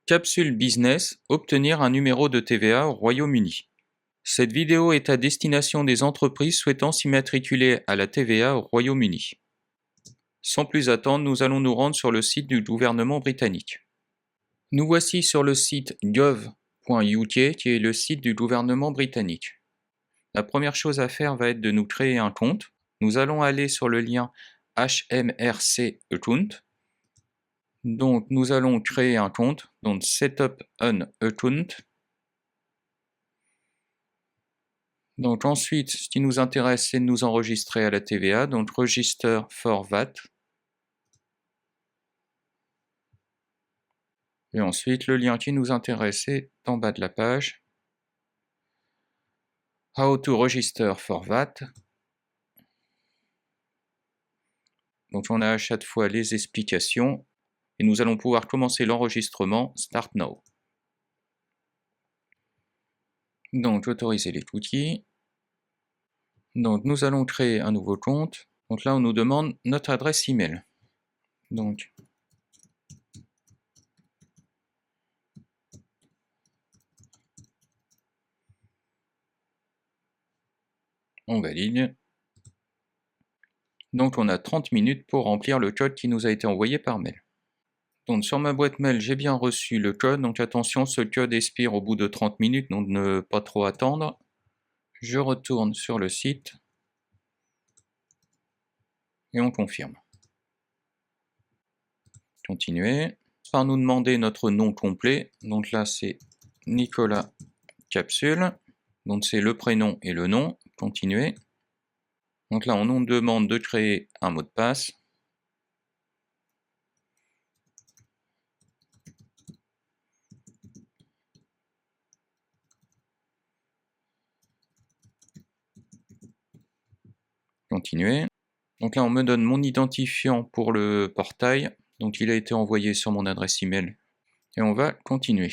Capsule Business, obtenir un numéro de TVA au Royaume-Uni. Cette vidéo est à destination des entreprises souhaitant s'immatriculer à la TVA au Royaume-Uni. Sans plus attendre, nous allons nous rendre sur le site du gouvernement britannique. Nous voici sur le site gov.uk qui est le site du gouvernement britannique. La première chose à faire va être de nous créer un compte. Nous allons aller sur le lien HMRC Account. Donc nous allons créer un compte, donc Setup an Account. Donc ensuite, ce qui nous intéresse, c'est de nous enregistrer à la TVA, donc Register for VAT. Et ensuite, le lien qui nous intéresse est en bas de la page. How to register for VAT. Donc on a à chaque fois les explications et nous allons pouvoir commencer l'enregistrement. Start now. Donc autoriser les cookies. Donc nous allons créer un nouveau compte. Donc là on nous demande notre adresse email. Donc on valide. Donc on a 30 minutes pour remplir le code qui nous a été envoyé par mail. Donc sur ma boîte mail, j'ai bien reçu le code, donc attention, ce code expire au bout de 30 minutes, donc ne pas trop attendre. Je retourne sur le site et on confirme. Continuer. Par nous demander notre nom complet, donc là c'est Nicolas Capsule, donc c'est le prénom et le nom. Continuer. Donc là on nous demande de créer un mot de passe. Continuer. Donc là on me donne mon identifiant pour le portail, donc il a été envoyé sur mon adresse email et on va continuer.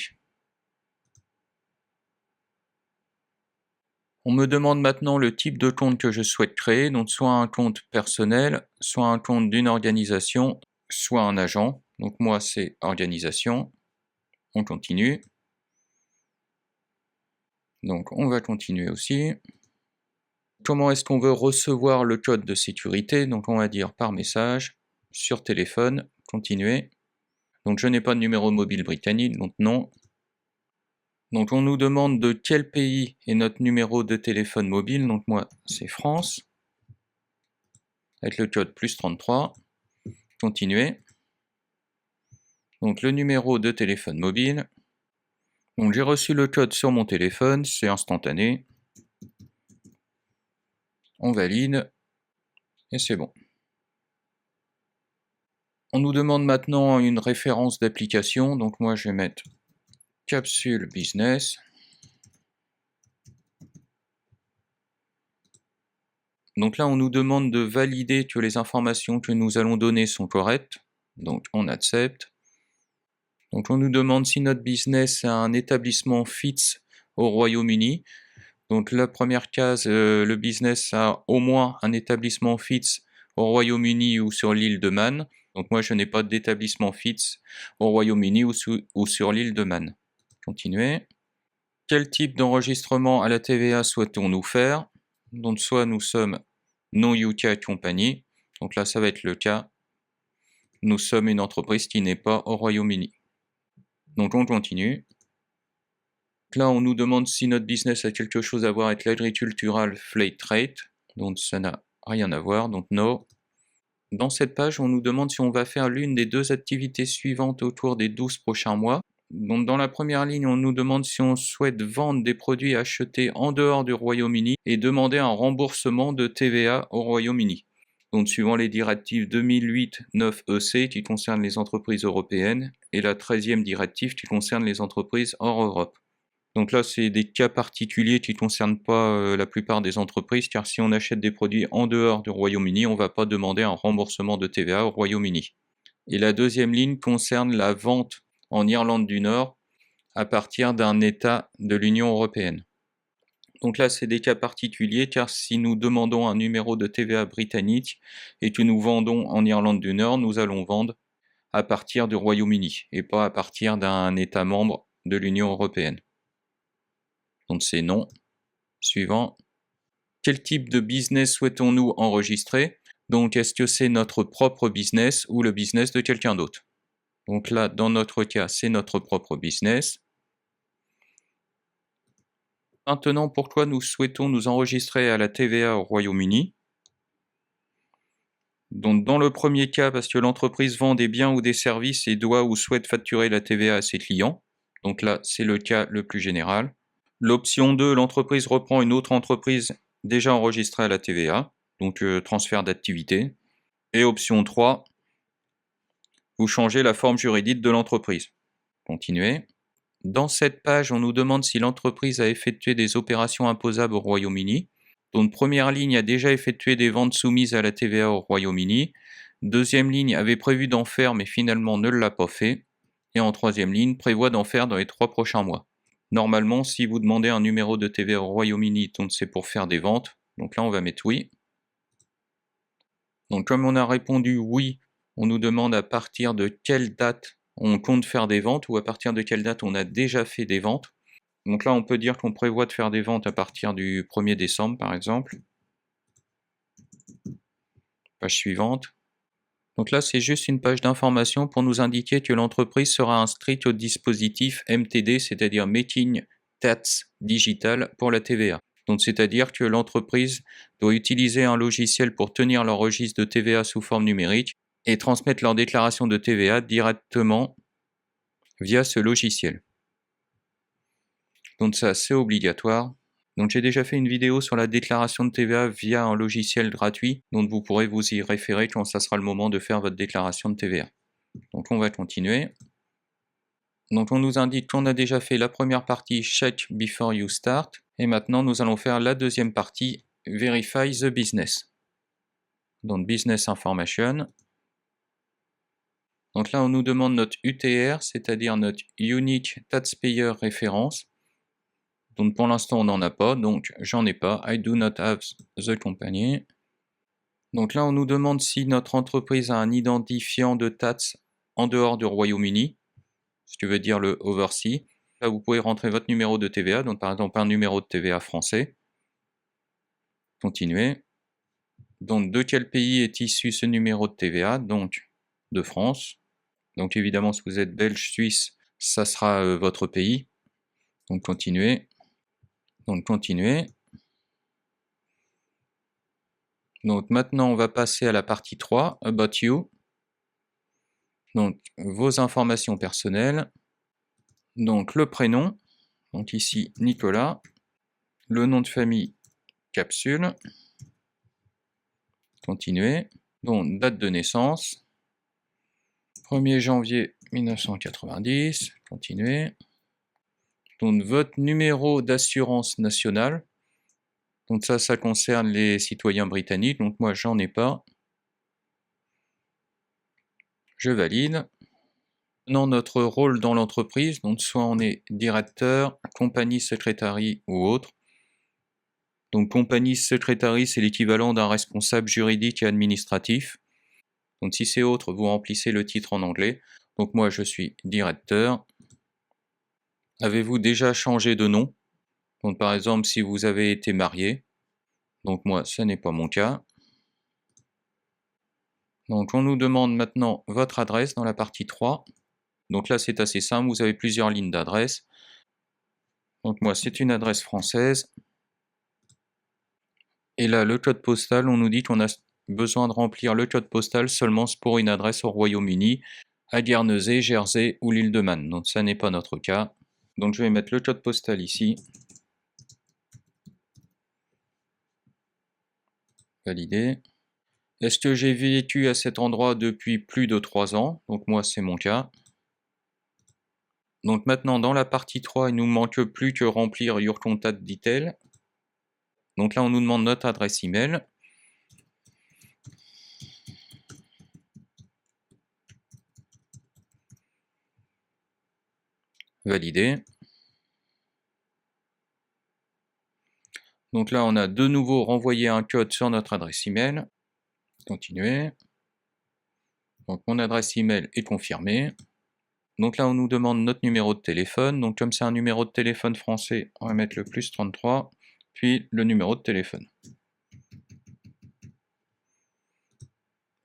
On me demande maintenant le type de compte que je souhaite créer, donc soit un compte personnel, soit un compte d'une organisation, soit un agent. Donc moi c'est organisation. On continue. Donc on va continuer aussi. Comment est-ce qu'on veut recevoir le code de sécurité? Donc on va dire par message, sur téléphone, continuer. Donc je n'ai pas de numéro mobile britannique, donc non. Donc on nous demande de quel pays est notre numéro de téléphone mobile, donc moi c'est France, avec le code +33, continuer. Donc le numéro de téléphone mobile, donc j'ai reçu le code sur mon téléphone, c'est instantané. On valide, et c'est bon. On nous demande maintenant une référence d'application, donc moi je vais mettre Capsule Business. Donc là on nous demande de valider que les informations que nous allons donner sont correctes, donc on accepte. Donc on nous demande si notre business a un établissement FITS au Royaume-Uni. Donc la première case, le business a au moins un établissement FITS au Royaume-Uni ou sur l'île de Man. Donc moi je n'ai pas d'établissement FITS au Royaume-Uni ou sur l'île de Man. Continuer. Quel type d'enregistrement à la TVA souhaitons-nous faire? Donc soit nous sommes non-UK Company, donc là ça va être le cas. Nous sommes une entreprise qui n'est pas au Royaume-Uni. Donc on continue. Là on nous demande si notre business a quelque chose à voir avec l'agricultural flat rate, donc ça n'a rien à voir, donc no. Dans cette page on nous demande si on va faire l'une des deux activités suivantes au cours des 12 prochains mois. Donc dans la première ligne, on nous demande si on souhaite vendre des produits achetés en dehors du Royaume-Uni et demander un remboursement de TVA au Royaume-Uni. Donc suivant les directives 2008-9 EC qui concernent les entreprises européennes et la 13e directive qui concerne les entreprises hors Europe. Donc là, c'est des cas particuliers qui ne concernent pas la plupart des entreprises, car si on achète des produits en dehors du Royaume-Uni, on ne va pas demander un remboursement de TVA au Royaume-Uni. Et la deuxième ligne concerne la vente en Irlande du Nord à partir d'un État de l'Union européenne. Donc là, c'est des cas particuliers, car si nous demandons un numéro de TVA britannique et que nous vendons en Irlande du Nord, nous allons vendre à partir du Royaume-Uni et pas à partir d'un État membre de l'Union européenne. Donc c'est non. Suivant. Quel type de business souhaitons-nous enregistrer? Donc est-ce que c'est notre propre business ou le business de quelqu'un d'autre? Donc là, dans notre cas, c'est notre propre business. Maintenant, pourquoi nous souhaitons nous enregistrer à la TVA au Royaume-Uni? Donc dans le premier cas, parce que l'entreprise vend des biens ou des services et doit ou souhaite facturer la TVA à ses clients. Donc là, c'est le cas le plus général. L'option 2, l'entreprise reprend une autre entreprise déjà enregistrée à la TVA, donc transfert d'activité. Et option 3, vous changez la forme juridique de l'entreprise. Continuez. Dans cette page, on nous demande si l'entreprise a effectué des opérations imposables au Royaume-Uni. Donc première ligne a déjà effectué des ventes soumises à la TVA au Royaume-Uni. Deuxième ligne avait prévu d'en faire mais finalement ne l'a pas fait. Et en troisième ligne, prévoit d'en faire dans les 3 prochains mois. Normalement, si vous demandez un numéro de TVA au Royaume-Uni, donc c'est pour faire des ventes. Donc là, on va mettre oui. Donc comme on a répondu oui, on nous demande à partir de quelle date on compte faire des ventes ou à partir de quelle date on a déjà fait des ventes. Donc là, on peut dire qu'on prévoit de faire des ventes à partir du 1er décembre, par exemple. Page suivante. Donc là, c'est juste une page d'information pour nous indiquer que l'entreprise sera inscrite au dispositif MTD, c'est-à-dire Making Tax Digital pour la TVA. Donc c'est-à-dire que l'entreprise doit utiliser un logiciel pour tenir leur registre de TVA sous forme numérique et transmettre leur déclaration de TVA directement via ce logiciel. Donc ça, c'est obligatoire. Donc j'ai déjà fait une vidéo sur la déclaration de TVA via un logiciel gratuit, donc vous pourrez vous y référer quand ça sera le moment de faire votre déclaration de TVA. Donc on va continuer. Donc on nous indique qu'on a déjà fait la première partie Check Before You Start, et maintenant nous allons faire la deuxième partie Verify the Business. Donc Business Information. Donc là on nous demande notre UTR, c'est-à-dire notre Unique Taxpayer Reference. Donc pour l'instant on n'en a pas, donc j'en ai pas. I do not have the company. Donc là on nous demande si notre entreprise a un identifiant de taxe en dehors du Royaume-Uni, ce qui veut dire le overseas. Là vous pouvez rentrer votre numéro de TVA, donc par exemple un numéro de TVA français. Continuez. Donc de quel pays est issu ce numéro de TVA? Donc de France. Donc évidemment si vous êtes belge, suisse, ça sera votre pays. Donc continuez. Donc continuez. Donc maintenant on va passer à la partie 3, About You. Donc vos informations personnelles. Donc le prénom, donc ici Nicolas. Le nom de famille, Capsule. Continuez. Donc date de naissance, 1er janvier 1990. Continuez. Donc votre numéro d'assurance nationale. Donc ça concerne les citoyens britanniques, donc moi j'en ai pas. Je valide. Maintenant notre rôle dans l'entreprise, donc soit on est directeur, compagnie secrétaire ou autre. Donc compagnie secrétaire, c'est l'équivalent d'un responsable juridique et administratif. Donc si c'est autre, vous remplissez le titre en anglais. Donc moi je suis directeur. Avez-vous déjà changé de nom? Donc par exemple si vous avez été marié. Donc moi ce n'est pas mon cas. Donc on nous demande maintenant votre adresse dans la partie 3. Donc là c'est assez simple, vous avez plusieurs lignes d'adresse. Donc moi c'est une adresse française. Et là le code postal, on nous dit qu'on a besoin de remplir le code postal seulement pour une adresse au Royaume-Uni, à Guernesey, Jersey ou l'île de Man. Donc ça n'est pas notre cas. Donc je vais mettre le code postal ici. Valider. Est-ce que j'ai vécu à cet endroit depuis plus de 3 ans? Donc moi c'est mon cas. Donc maintenant dans la partie 3, il nous manque plus que remplir Your Contact Detail. Donc là on nous demande notre adresse email. Valider. Donc là on a de nouveau renvoyé un code sur notre adresse email. Continuer. Donc mon adresse email est confirmée. Donc là, on nous demande notre numéro de téléphone. Donc comme c'est un numéro de téléphone français, on va mettre le +33, puis le numéro de téléphone.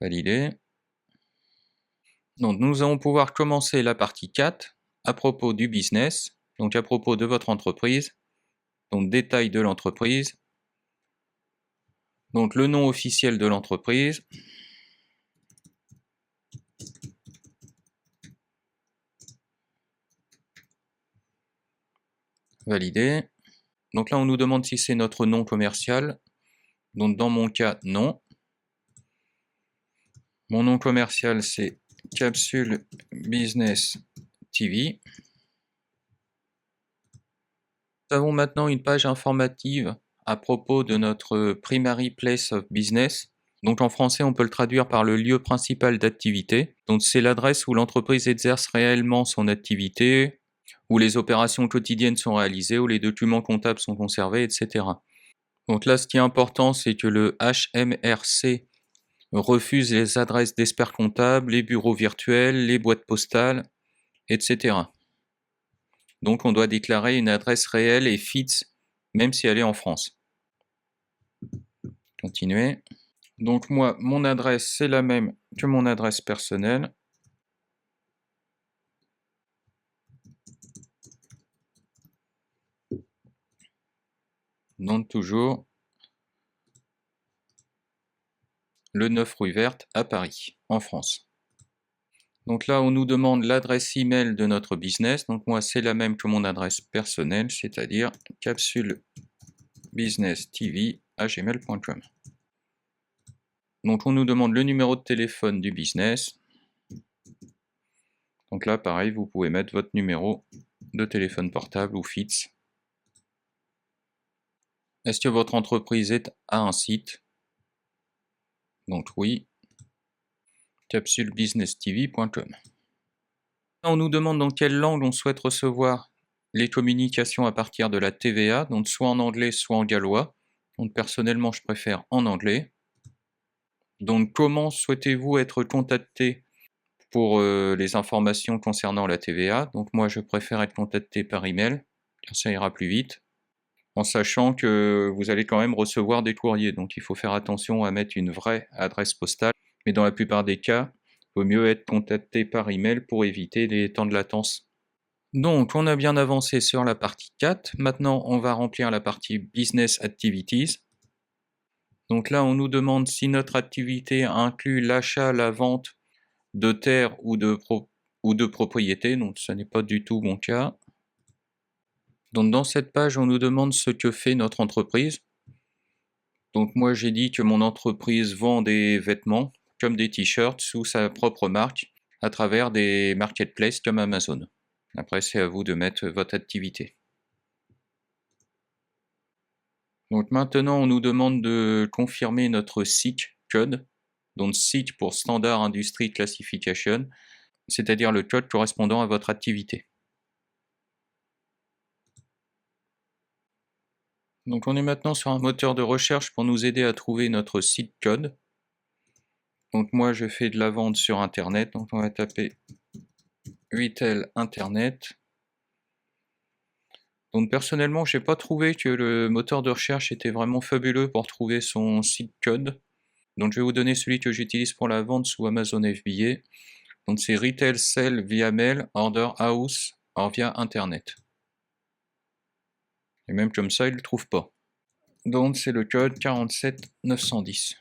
Validé. Donc nous allons pouvoir commencer la partie 4 à propos du business, donc à propos de votre entreprise, donc détail de l'entreprise, donc le nom officiel de l'entreprise, validé. Donc là on nous demande si c'est notre nom commercial, donc dans mon cas non. Mon nom commercial c'est Capsule Business TV. Nous avons maintenant une page informative à propos de notre Primary Place of Business. Donc en français, on peut le traduire par le lieu principal d'activité. Donc c'est l'adresse où l'entreprise exerce réellement son activité, où les opérations quotidiennes sont réalisées, où les documents comptables sont conservés, etc. Donc là, ce qui est important, c'est que le HMRC refuse les adresses d'experts comptables, les bureaux virtuels, les boîtes postales, etc. Donc on doit déclarer une adresse réelle et fixe, même si elle est en France. Continuer. Donc moi, mon adresse, c'est la même que mon adresse personnelle. Donc toujours le 9 rue Verte à Paris, en France. Donc là, on nous demande l'adresse email de notre business. Donc moi, c'est la même que mon adresse personnelle, c'est-à-dire capsulebusinesstv@gmail.com. Donc on nous demande le numéro de téléphone du business. Donc là, pareil, vous pouvez mettre votre numéro de téléphone portable ou fixe. Est-ce que votre entreprise a un site? Donc oui, capsulebusinesstv.com. On nous demande dans quelle langue on souhaite recevoir les communications à partir de la TVA, donc soit en anglais, soit en gallois. Donc personnellement, je préfère en anglais. Donc comment souhaitez-vous être contacté pour les informations concernant la TVA? Donc moi, je préfère être contacté par email, car ça ira plus vite, en sachant que vous allez quand même recevoir des courriers. Donc il faut faire attention à mettre une vraie adresse postale, mais dans la plupart des cas, il vaut mieux être contacté par email pour éviter les temps de latence. Donc, on a bien avancé sur la partie 4. Maintenant, on va remplir la partie Business Activities. Donc là, on nous demande si notre activité inclut l'achat, la vente de terres ou de propriétés. Donc, ce n'est pas du tout mon cas. Donc, dans cette page, on nous demande ce que fait notre entreprise. Donc, moi, j'ai dit que mon entreprise vend des vêtements, comme des t-shirts, sous sa propre marque, à travers des marketplaces comme Amazon. Après, c'est à vous de mettre votre activité. Donc maintenant, on nous demande de confirmer notre SIC code, donc SIC pour Standard Industry Classification, c'est-à-dire le code correspondant à votre activité. Donc on est maintenant sur un moteur de recherche pour nous aider à trouver notre SIC code. Donc moi je fais de la vente sur internet, donc on va taper Retail Internet. Donc personnellement, j'ai pas trouvé que le moteur de recherche était vraiment fabuleux pour trouver son SIC code. Donc je vais vous donner celui que j'utilise pour la vente sous Amazon FBA. Donc c'est Retail Sell via mail, Order House, or via Internet. Et même comme ça, il ne le trouve pas. Donc c'est le code 47910.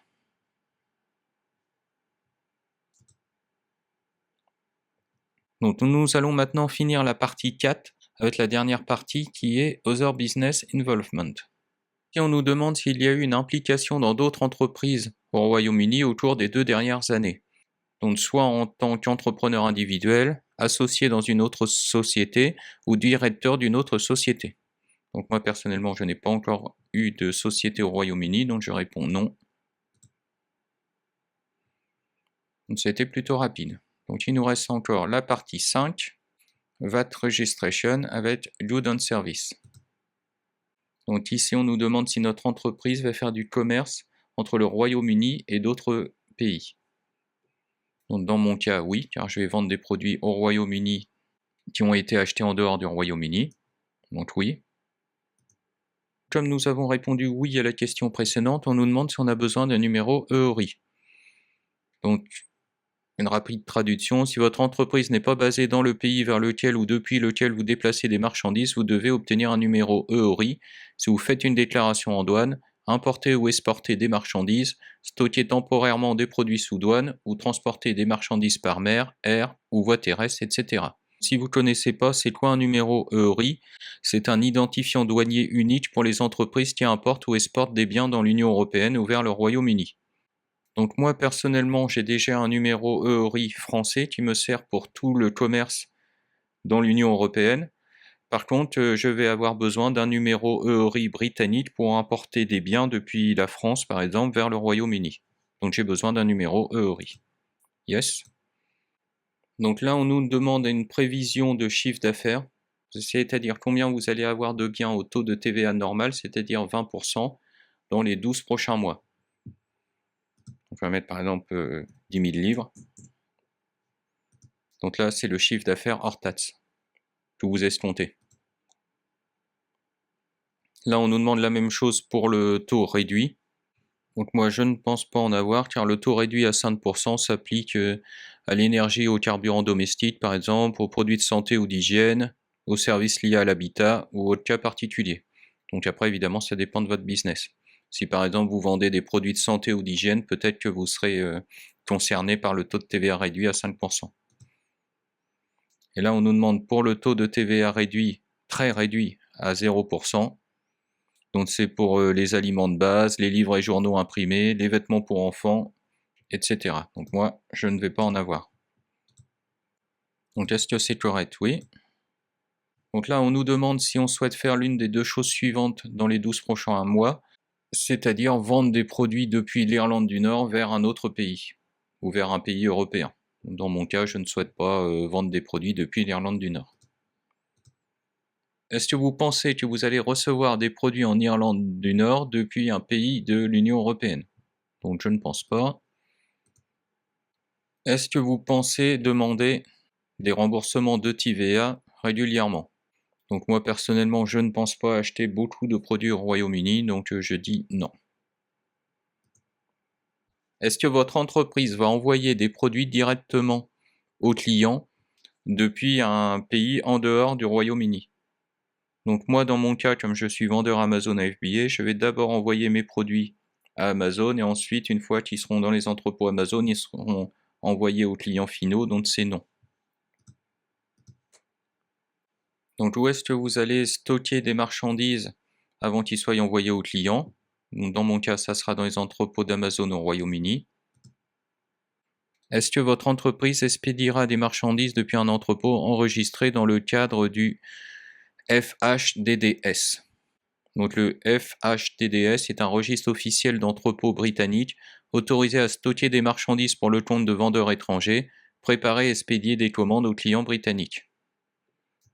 Donc nous allons maintenant finir la partie 4 avec la dernière partie qui est Other Business Involvement. Et on nous demande s'il y a eu une implication dans d'autres entreprises au Royaume-Uni au cours des 2 dernières années. Donc soit en tant qu'entrepreneur individuel, associé dans une autre société ou directeur d'une autre société. Donc moi personnellement, je n'ai pas encore eu de société au Royaume-Uni, donc je réponds non. Donc ça a été plutôt rapide. Donc il nous reste encore la partie 5, VAT Registration avec Good on Service. Donc ici on nous demande si notre entreprise va faire du commerce entre le Royaume-Uni et d'autres pays. Donc dans mon cas, oui, car je vais vendre des produits au Royaume-Uni qui ont été achetés en dehors du Royaume-Uni. Donc oui. Comme nous avons répondu oui à la question précédente, on nous demande si on a besoin d'un numéro EORI. Donc, une rapide traduction, si votre entreprise n'est pas basée dans le pays vers lequel ou depuis lequel vous déplacez des marchandises, vous devez obtenir un numéro EORI si vous faites une déclaration en douane, importer ou exporter des marchandises, stocker temporairement des produits sous douane ou transporter des marchandises par mer, air ou voie terrestre, etc. Si vous ne connaissez pas, c'est quoi un numéro EORI? C'est un identifiant douanier unique pour les entreprises qui importent ou exportent des biens dans l'Union européenne ou vers le Royaume-Uni. Donc moi personnellement, j'ai déjà un numéro EORI français qui me sert pour tout le commerce dans l'Union européenne. Par contre, je vais avoir besoin d'un numéro EORI britannique pour importer des biens depuis la France, par exemple, vers le Royaume-Uni. Donc j'ai besoin d'un numéro EORI. Yes. Donc là, on nous demande une prévision de chiffre d'affaires, c'est-à-dire combien vous allez avoir de biens au taux de TVA normal, c'est-à-dire 20% dans les 12 prochains mois. On va mettre par exemple 10 000 livres. Donc là, c'est le chiffre d'affaires hors taxe que vous escomptez. Là, on nous demande la même chose pour le taux réduit. Donc moi, je ne pense pas en avoir, car le taux réduit à 5% s'applique à l'énergie et au carburant domestique, par exemple, aux produits de santé ou d'hygiène, aux services liés à l'habitat ou aux cas particuliers. Donc après, évidemment, ça dépend de votre business. Si par exemple vous vendez des produits de santé ou d'hygiène, peut-être que vous serez concerné par le taux de TVA réduit à 5%. Et là, on nous demande pour le taux de TVA réduit, très réduit, à 0%. Donc c'est pour les aliments de base, les livres et journaux imprimés, les vêtements pour enfants, etc. Donc moi, je ne vais pas en avoir. Donc est-ce que c'est correct? Oui. Donc là, on nous demande si on souhaite faire l'une des deux choses suivantes dans les 12 prochains mois, c'est-à-dire vendre des produits depuis l'Irlande du Nord vers un autre pays, ou vers un pays européen. Dans mon cas, je ne souhaite pas vendre des produits depuis l'Irlande du Nord. Est-ce que vous pensez que vous allez recevoir des produits en Irlande du Nord depuis un pays de l'Union européenne? Donc je ne pense pas. Est-ce que vous pensez demander des remboursements de TVA régulièrement? Donc moi personnellement, je ne pense pas acheter beaucoup de produits au Royaume-Uni, donc je dis non. Est-ce que votre entreprise va envoyer des produits directement aux clients depuis un pays en dehors du Royaume-Uni? Donc moi, dans mon cas, comme je suis vendeur Amazon à FBA, je vais d'abord envoyer mes produits à Amazon et ensuite, une fois qu'ils seront dans les entrepôts Amazon, ils seront envoyés aux clients finaux, donc c'est non. Donc où est-ce que vous allez stocker des marchandises avant qu'ils soient envoyés aux clients? Donc, dans mon cas, ça sera dans les entrepôts d'Amazon au Royaume-Uni. Est-ce que votre entreprise expédiera des marchandises depuis un entrepôt enregistré dans le cadre du FHDDS? Donc le FHDDS est un registre officiel d'entrepôt britannique autorisé à stocker des marchandises pour le compte de vendeurs étrangers, préparer et expédier des commandes aux clients britanniques.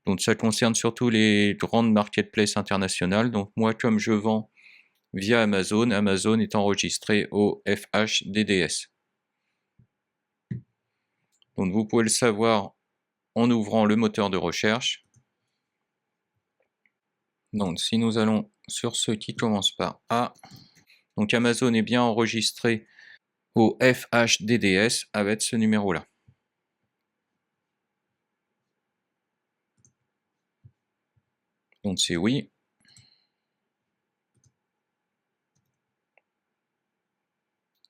Donc ça concerne surtout les grandes marketplaces internationales. Donc moi, comme je vends via Amazon, Amazon est enregistré au FHDDS. Donc vous pouvez le savoir en ouvrant le moteur de recherche. Donc si nous allons sur ceux qui commencent par A, donc Amazon est bien enregistré au FHDDS avec ce numéro-là. Donc c'est oui.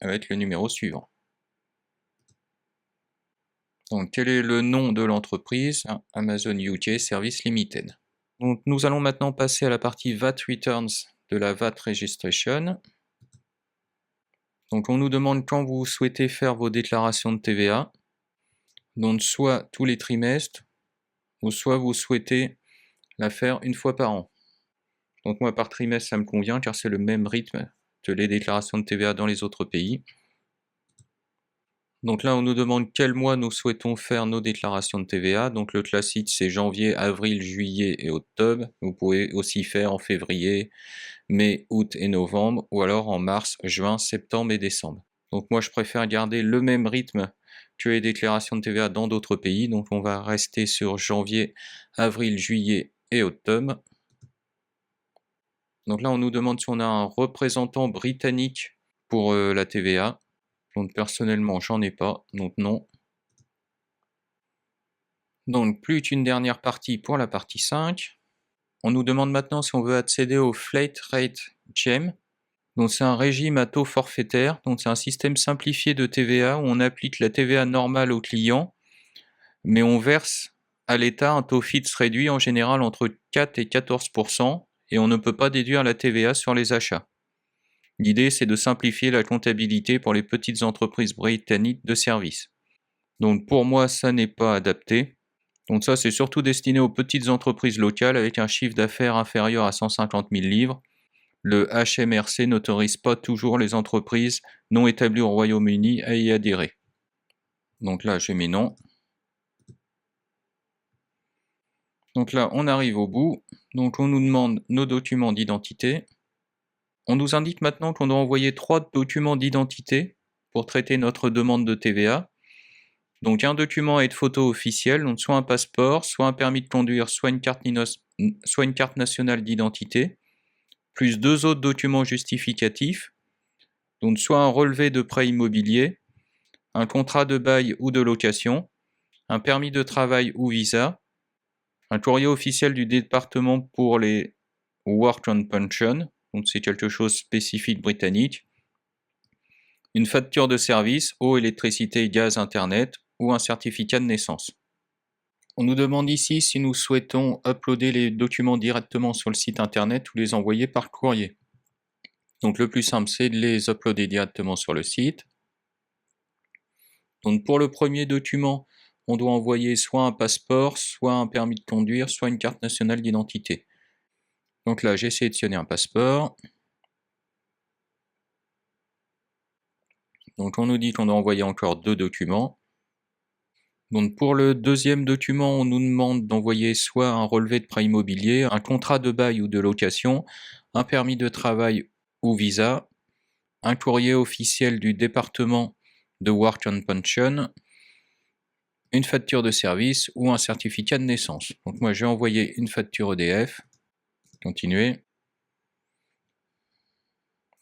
Avec le numéro suivant. Donc quel est le nom de l'entreprise? Amazon UK Service Limited. Donc nous allons maintenant passer à la partie VAT Returns de la VAT Registration. Donc on nous demande quand vous souhaitez faire vos déclarations de TVA. Donc soit tous les trimestres, ou soit vous souhaitez la faire une fois par an. Donc moi par trimestre ça me convient car c'est le même rythme que les déclarations de TVA dans les autres pays. Donc là on nous demande quel mois nous souhaitons faire nos déclarations de TVA. Donc le classique c'est janvier, avril, juillet et octobre. Vous pouvez aussi faire en février, mai, août et novembre, ou alors en mars, juin, septembre et décembre. Donc moi je préfère garder le même rythme les déclarations de TVA dans d'autres pays. Donc on va rester sur janvier, avril, juillet et octobre. Donc là, on nous demande si on a un représentant britannique pour la TVA. Donc personnellement, j'en ai pas, donc non. Donc plus qu'une dernière partie pour la partie 5. On nous demande maintenant si on veut accéder au Flat Rate GEM. Donc c'est un régime à taux forfaitaire, donc c'est un système simplifié de TVA où on applique la TVA normale au client, mais on verse à l'État un taux fixe réduit en général entre 4 et 14%, et on ne peut pas déduire la TVA sur les achats. L'idée c'est de simplifier la comptabilité pour les petites entreprises britanniques de services. Donc pour moi ça n'est pas adapté. Donc ça c'est surtout destiné aux petites entreprises locales avec un chiffre d'affaires inférieur à 150 000 livres. Le HMRC n'autorise pas toujours les entreprises non établies au Royaume-Uni à y adhérer. Donc là, je mets non. Donc là, on arrive au bout. Donc on nous demande nos documents d'identité. On nous indique maintenant qu'on doit envoyer 3 documents d'identité pour traiter notre demande de TVA. Donc un document et de photo officielle, donc soit un passeport, soit un permis de conduire, soit une carte nationale d'identité, plus 2 autres documents justificatifs, donc soit un relevé de prêt immobilier, un contrat de bail ou de location, un permis de travail ou visa, un courrier officiel du département pour les Work on Pension, donc c'est quelque chose de spécifique britannique, une facture de service, eau, électricité, gaz, internet, ou un certificat de naissance. On nous demande ici si nous souhaitons uploader les documents directement sur le site internet ou les envoyer par courrier. Donc le plus simple, c'est de les uploader directement sur le site. Donc pour le premier document, on doit envoyer soit un passeport, soit un permis de conduire, soit une carte nationale d'identité. Donc là, j'ai sélectionné un passeport. Donc on nous dit qu'on doit envoyer encore 2 documents. Donc pour le deuxième document, on nous demande d'envoyer soit un relevé de prêt immobilier, un contrat de bail ou de location, un permis de travail ou visa, un courrier officiel du département de Work on Pension, une facture de service ou un certificat de naissance. Donc moi j'ai envoyé une facture EDF. Continuer.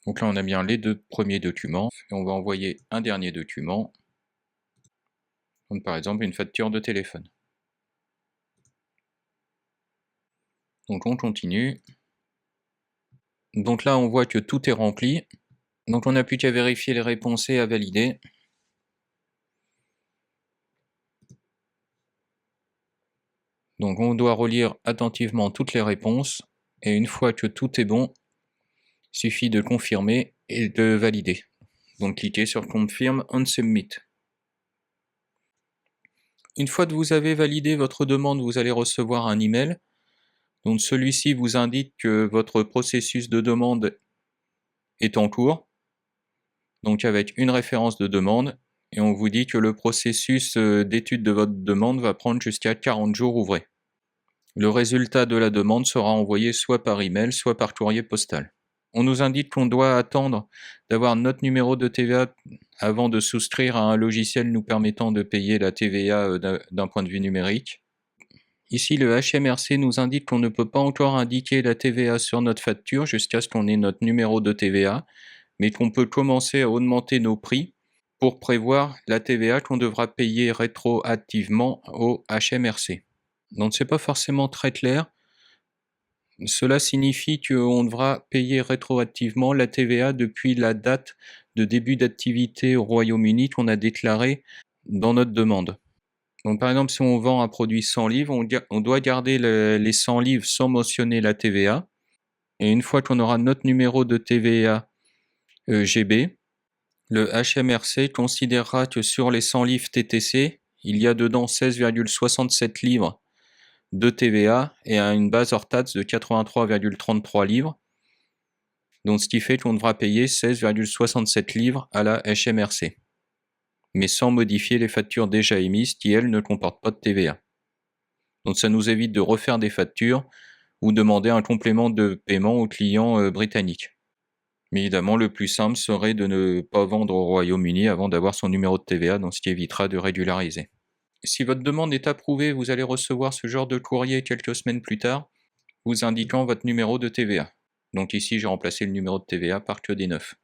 Donc là on a bien les 2 premiers documents et on va envoyer un dernier document. Donc par exemple une facture de téléphone. Donc on continue. Donc là on voit que tout est rempli. Donc on n'a plus qu'à vérifier les réponses et à valider. Donc on doit relire attentivement toutes les réponses et une fois que tout est bon, il suffit de confirmer et de valider. Donc cliquez sur Confirm and Submit. Une fois que vous avez validé votre demande, vous allez recevoir un email. Donc celui-ci vous indique que votre processus de demande est en cours, donc avec une référence de demande, et on vous dit que le processus d'étude de votre demande va prendre jusqu'à 40 jours ouvrés. Le résultat de la demande sera envoyé soit par email, soit par courrier postal. On nous indique qu'on doit attendre d'avoir notre numéro de TVA avant de souscrire à un logiciel nous permettant de payer la TVA d'un point de vue numérique. Ici, le HMRC nous indique qu'on ne peut pas encore indiquer la TVA sur notre facture jusqu'à ce qu'on ait notre numéro de TVA, mais qu'on peut commencer à augmenter nos prix pour prévoir la TVA qu'on devra payer rétroactivement au HMRC. Donc c'est pas forcément très clair. Cela signifie qu'on devra payer rétroactivement la TVA depuis la date de début d'activité au Royaume-Uni qu'on a déclarée dans notre demande. Donc par exemple, si on vend un produit 100 livres, on doit garder les 100 livres sans mentionner la TVA. Et une fois qu'on aura notre numéro de TVA GB, le HMRC considérera que sur les 100 livres TTC, il y a dedans 16,67 livres de TVA et à une base hors taxe de 83,33 livres. Donc ce qui fait qu'on devra payer 16,67 livres à la HMRC, mais sans modifier les factures déjà émises qui, elles, ne comportent pas de TVA. Donc ça nous évite de refaire des factures ou demander un complément de paiement aux clients britanniques. Mais évidemment, le plus simple serait de ne pas vendre au Royaume-Uni avant d'avoir son numéro de TVA, donc ce qui évitera de régulariser. Si votre demande est approuvée, vous allez recevoir ce genre de courrier quelques semaines plus tard, vous indiquant votre numéro de TVA. Donc ici, j'ai remplacé le numéro de TVA par que des 9.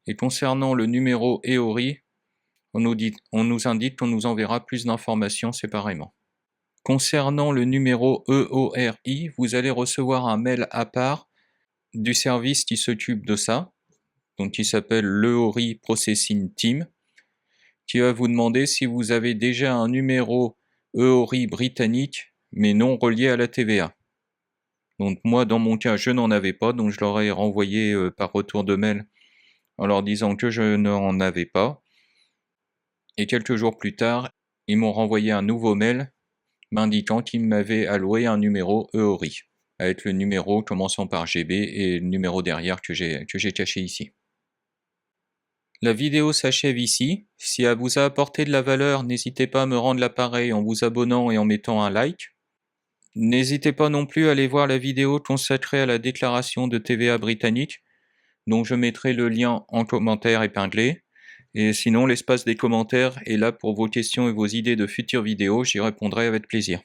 Et concernant le numéro EORI, on nous indique qu'on nous enverra plus d'informations séparément. Concernant le numéro EORI, vous allez recevoir un mail à part du service qui s'occupe de ça, donc qui s'appelle l'EORI Processing Team, qui va vous demander si vous avez déjà un numéro EORI britannique, mais non relié à la TVA. Donc moi, dans mon cas, je n'en avais pas, donc je leur ai renvoyé par retour de mail en leur disant que je n'en avais pas. Et quelques jours plus tard, ils m'ont renvoyé un nouveau mail m'indiquant qu'ils m'avaient alloué un numéro EORI, avec le numéro commençant par GB et le numéro derrière que j'ai caché ici. La vidéo s'achève ici. Si elle vous a apporté de la valeur, n'hésitez pas à me rendre l'appareil en vous abonnant et en mettant un like. N'hésitez pas non plus à aller voir la vidéo consacrée à la déclaration de TVA britannique, dont je mettrai le lien en commentaire épinglé. Et sinon, l'espace des commentaires est là pour vos questions et vos idées de futures vidéos, j'y répondrai avec plaisir.